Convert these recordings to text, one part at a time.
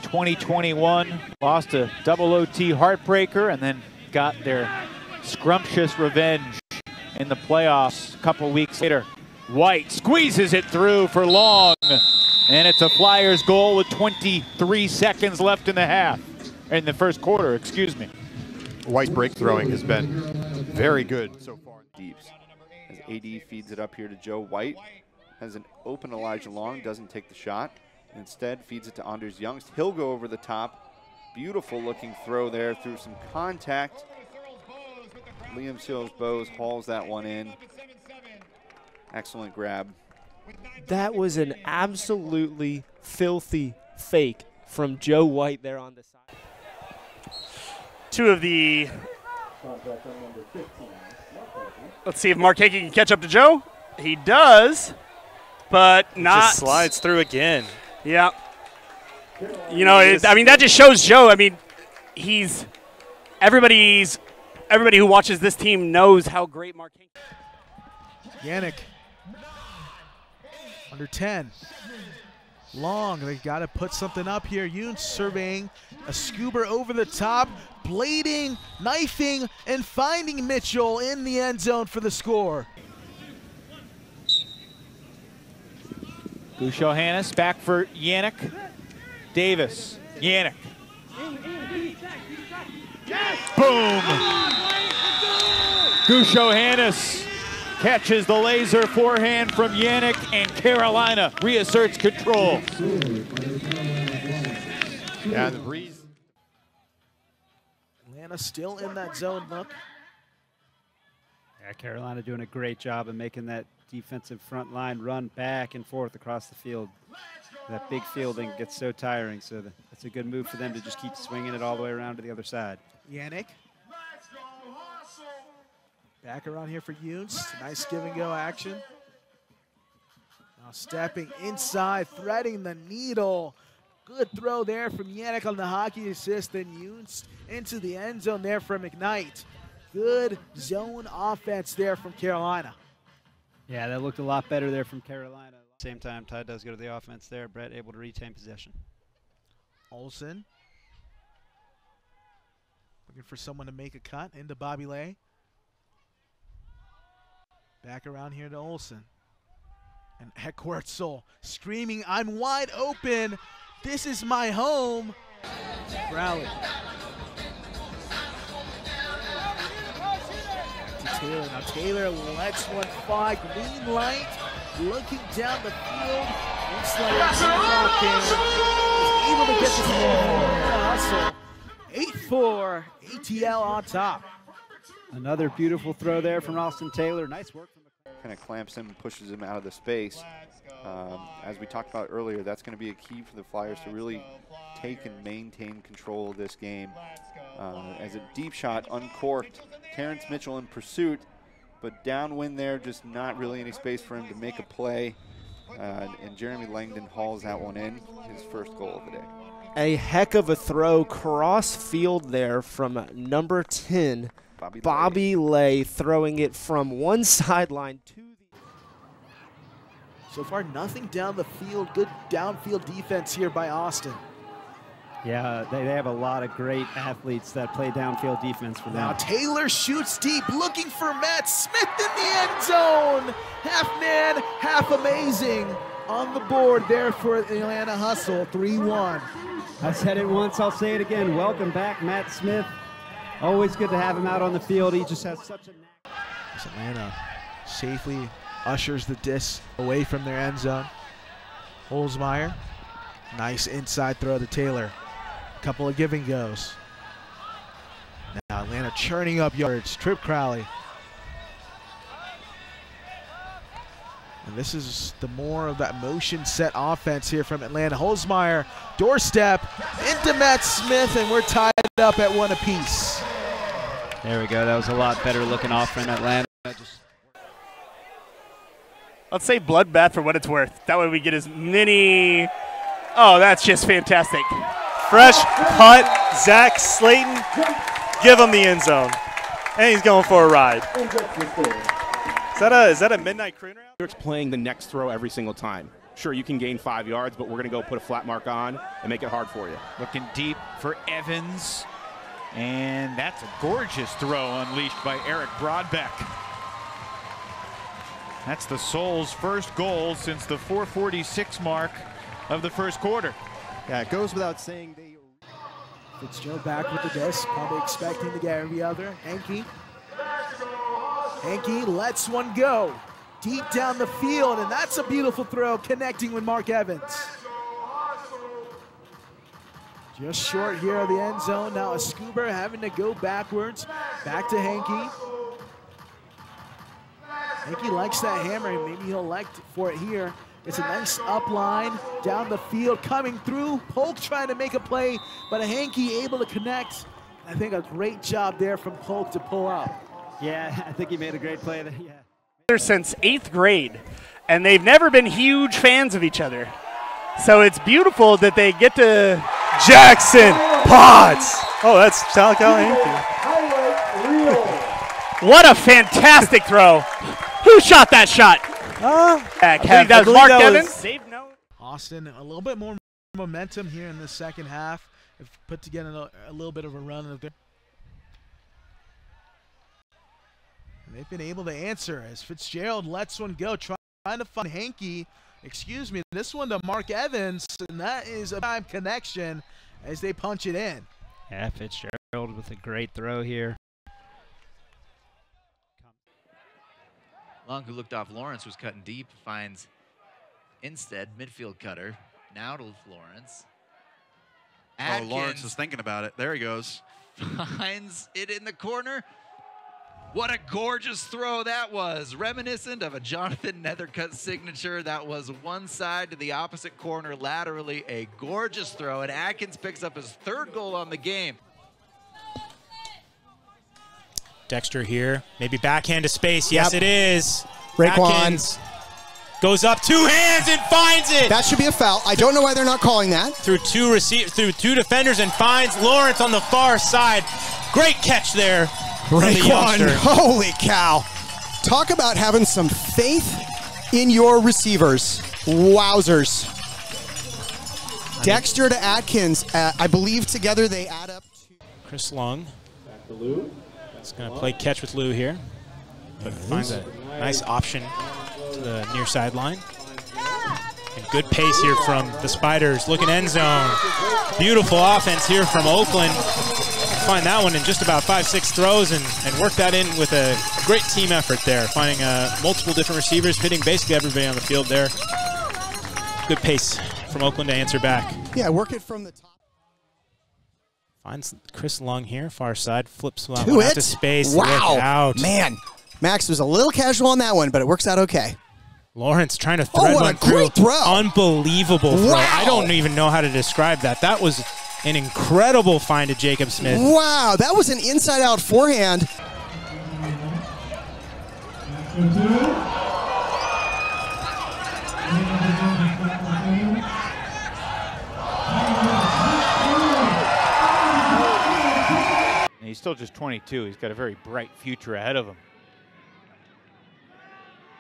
2021, lost a double OT heartbreaker, and then got their scrumptious revenge in the playoffs a couple weeks later. White squeezes it through for long, and it's a Flyers goal with 23 seconds left in the first quarter, excuse me. White break throwing has been very good so far. Deeps. As AD feeds it up here to Joe White, has an open Elijah Long, doesn't take the shot. Instead feeds it to Anders Youngst. He'll go over the top. Beautiful looking throw there through some contact. Liam Seals-Bowes hauls that one in. Excellent grab. That was an absolutely filthy fake from Joe White there on the side. Two of the, let's see if Markakis can catch up to Joe. He does, but not. Just slides through again. Yeah. You know, I mean, that just shows Joe. I mean, everybody who watches this team knows how great Markakis. Yannick, under 10. Long, they got to put something up here. Yoon surveying a scuba over the top, blading, knifing, and finding Mitchell in the end zone for the score. Gusho-Hannes back for Yannick. Davis, Yannick. Boom! Gusho-Hannes catches the laser forehand from Yannick, and Carolina reasserts control. Yeah, the breeze. Atlanta still in that zone look. Yeah, Carolina doing a great job of making that defensive front line run back and forth across the field. That big fielding gets so tiring, so that's a good move for them to just keep swinging it all the way around to the other side. Yannick. Back around here for Yoons. Nice give and go action. Now stepping inside, threading the needle. Good throw there from Yannick on the hockey assist. Then Yoons into the end zone there for McKnight. Good zone offense there from Carolina. Yeah, that looked a lot better there from Carolina. Same time, Ty does go to the offense there. Brett able to retain possession. Olsen. Looking for someone to make a cut into Bobby Lay. Back around here to Olsen. And Ekwartzel screaming, "I'm wide open. This is my home." Growlers. Back to Taylor. Now Taylor lets one fly. Green light. Looking down the field. Able to get this hustle. 8-4. ATL on top. Another beautiful throw there from Austin Taylor. Nice work from the kind of clamps him and pushes him out of the space. As we talked about earlier, that's going to be a key for the Flyers to really take and maintain control of this game. As a deep shot uncorked, Terrence Mitchell in pursuit, but downwind there, just not really any space for him to make a play. And Jeremy Langdon hauls that one in, his first goal of the day. A heck of a throw cross field there from number 10. Bobby Lay throwing it from one sideline to the. So far, nothing down the field. Good downfield defense here by Austin. Yeah, they have a lot of great athletes that play downfield defense for them. Now Taylor shoots deep, looking for Matt Smith in the end zone. Half man, half amazing on the board there for Atlanta Hustle, 3-1. I said it once, I'll say it again. Welcome back, Matt Smith. Always good to have him out on the field. He just has such a knack. Atlanta safely ushers the disc away from their end zone. Holzmeyer, nice inside throw to Taylor. A couple of give and goes. Now Atlanta churning up yards. Trip Crowley. And this is the more of that motion set offense here from Atlanta. Holzmeyer, doorstep into Matt Smith, and we're tied up at 1 apiece. There we go. That was a lot better looking off from Atlanta. Let's say bloodbath for what it's worth. That way we get as many. Oh, that's just fantastic. Fresh putt, Zach Slayton. Give him the end zone. And he's going for a ride. Is that a midnight crooner out? Playing the next throw every single time. sure, you can gain 5 yards, but we're going to go put a flat mark on and make it hard for you. Looking deep for Evans. And that's a gorgeous throw unleashed by Eric Broadbeck. That's the Soul's first goal since the 4:46 mark of the first quarter. Yeah, it goes without saying they... Fitzgerald back with the disc, probably expecting to get every other. Hankey lets one go deep down the field, and that's a beautiful throw connecting with Mark Evans. Just short here of the end zone. Now a Scuba having to go backwards. Back to Hankey. Hankey likes that hammer, and maybe he'll elect for it here. It's a nice up line down the field, coming through. Polk trying to make a play, but a Hankey able to connect. I think a great job there from Polk to pull out. Yeah, I think he made a great play there. Yeah. Since 8th grade, and they've never been huge fans of each other. So it's beautiful that they get to... Jackson Potts. Oh, that's Talcott. What a fantastic throw. Who shot that shot? I think that was Mark Evans. Austin, a little bit more momentum here in the second half. Have put together a little bit of a run. And they've been able to answer as Fitzgerald lets one go, trying to find Hankey. Excuse me, this one to Mark Evans, and that is a time connection as they punch it in. Yeah, Fitzgerald with a great throw here. Long, who looked off Lawrence, was cutting deep, finds Instead midfield cutter. Now to Lawrence. Atkins, oh, Lawrence is thinking about it. There he goes. Finds it in the corner. What a gorgeous throw that was. Reminiscent of a Jonathan Nethercutt signature. That was one side to the opposite corner laterally. A gorgeous throw, and Atkins picks up his 3rd goal on the game. Dexter here, maybe backhand to space. Yes, it is. Raekwon goes up, 2 hands, and finds it. That should be a foul. I don't know why they're not calling that. Through two defenders and finds Lawrence on the far side. Great catch there. Raekwon, holy cow. Talk about having some faith in your receivers. Wowzers. Dexter to Atkins, I believe together they add up to... Chris Long. Back to Lou. He's going to play catch with Lou here. But finds a nice option to the near sideline. And good pace here from the Spiders. Looking end zone. Beautiful offense here from Oakland. Find that one in just about 5-6 throws and work that in with a great team effort there. Finding multiple different receivers, hitting basically everybody on the field there. Good pace from Oakland to answer back. Yeah, work it from the top. Finds Chris Long here, far side, flips out to space. Wow, out. Man, Max was a little casual on that one, but it works out okay. Lawrence trying to thread one through. Great throw. Unbelievable throw. Wow. I don't even know how to describe that. That was an incredible find to Jacob Smith. Wow, that was an inside-out forehand. He's still just 22. He's got a very bright future ahead of him.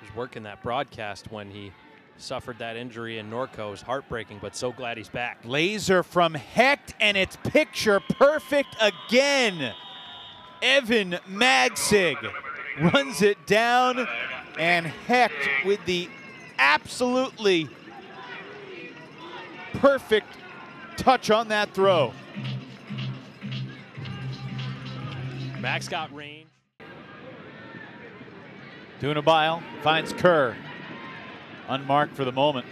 He was working that broadcast when he suffered that injury in Norco. It was heartbreaking, but so glad he's back. Laser from Hecht, and it's picture perfect again. Evan Magsig runs it down, and Hecht with the absolutely perfect touch on that throw. Max got range. Dunabile finds Kerr. Unmarked for the moment.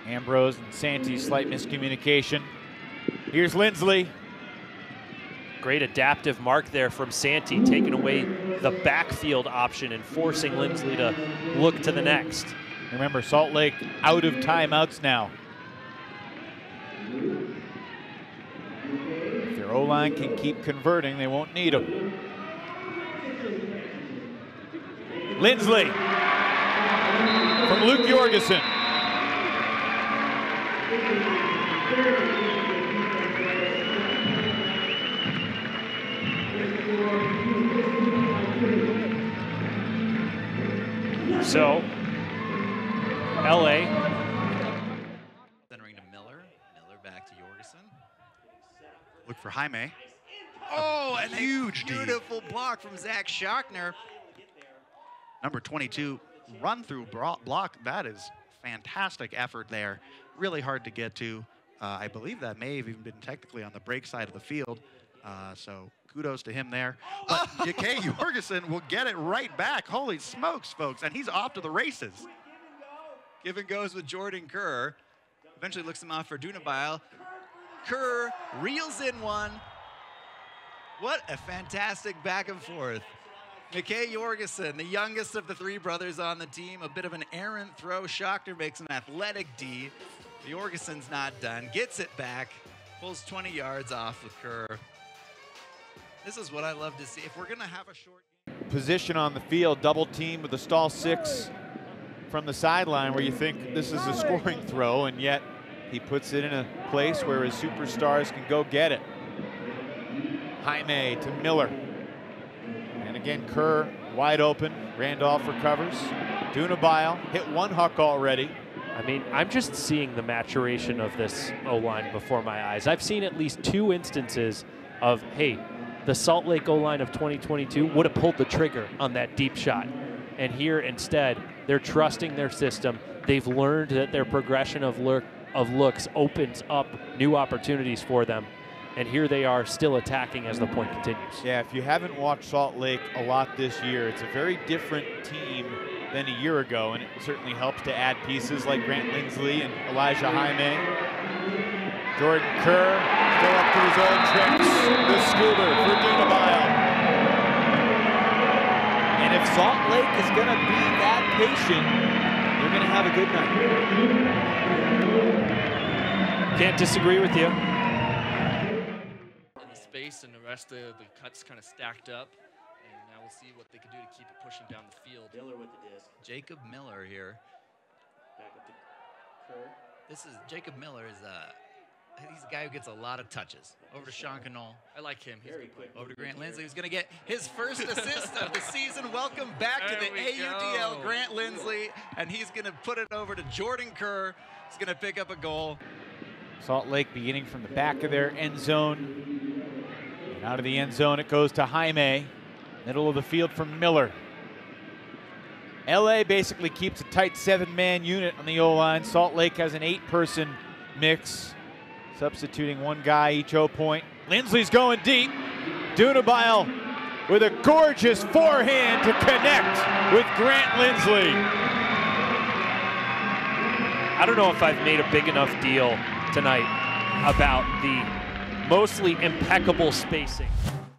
Ambrose and Santee, slight miscommunication. Here's Lindsley. Great adaptive mark there from Santee, taking away the backfield option and forcing Lindsley to look to the next. Remember, Salt Lake out of timeouts now. If their O-line can keep converting, they won't need them. Lindsley from Luke Jorgensen. So, LA Back to Jorgensen. Look for Jaime. Oh, and huge a beautiful block from Zach Schochner. Number 22, run through block. That is fantastic effort there. Really hard to get to. I believe that may have even been technically on the break side of the field. So kudos to him there. But Jake Jorgensen will get it right back. Holy smokes, folks. And he's off to the races. Give and goes with Jordan Kerr. Eventually looks him off for Dunabile. Kerr reels in one. What a fantastic back and forth. McKay Jorgensen, the youngest of the three brothers on the team, a bit of an errant throw. Schochner makes an athletic D. Jorgensen's not done, gets it back, pulls 20 yards off with Kerr. This is what I love to see. If we're gonna have a short game. Position on the field, double team with a stall 6 from the sideline where you think this is a scoring throw, and yet he puts it in a place where his superstars can go get it. Jaime to Miller. And again, Kerr wide open. Randolph recovers. Dunabile hit one huck already. I mean, I'm just seeing the maturation of this O-line before my eyes. I've seen at least 2 instances of, hey, the Salt Lake O-line of 2022 would have pulled the trigger on that deep shot. And here, instead, they're trusting their system. They've learned that their progression of looks opens up new opportunities for them. And here they are still attacking as the point continues. Yeah, if you haven't watched Salt Lake a lot this year, it's a very different team than a year ago, and it certainly helps to add pieces like Grant Lindsley and Elijah Jaime. Jordan Kerr still up to his old tricks. The scuba for Dunabile. And if Salt Lake is going to be that patient, they're going to have a good night. Can't disagree with you. Space and the rest of the cuts kind of stacked up, and now we'll see what they can do to keep it pushing down the field. Miller with the disc. Jacob Miller here. Back up to Kerr. This is Jacob Miller is he's a guy who gets a lot of touches. Over to Sean Canole. I like him. He's very quick. Over to Grant Lindsley, who's going to get his first assist of the season. Welcome back to the AUDL, Grant Lindsley, and he's going to put it over to Jordan Kerr. He's going to pick up a goal. Salt Lake beginning from the back of their end zone. And out of the end zone, it goes to Jaime. Middle of the field from Miller. LA basically keeps a tight 7-man unit on the O-line. Salt Lake has an 8-person mix, substituting one guy each O-point. Lindsley's going deep. Dunabile with a gorgeous forehand to connect with Grant Lindsley. I don't know if I've made a big enough deal tonight about the mostly impeccable spacing.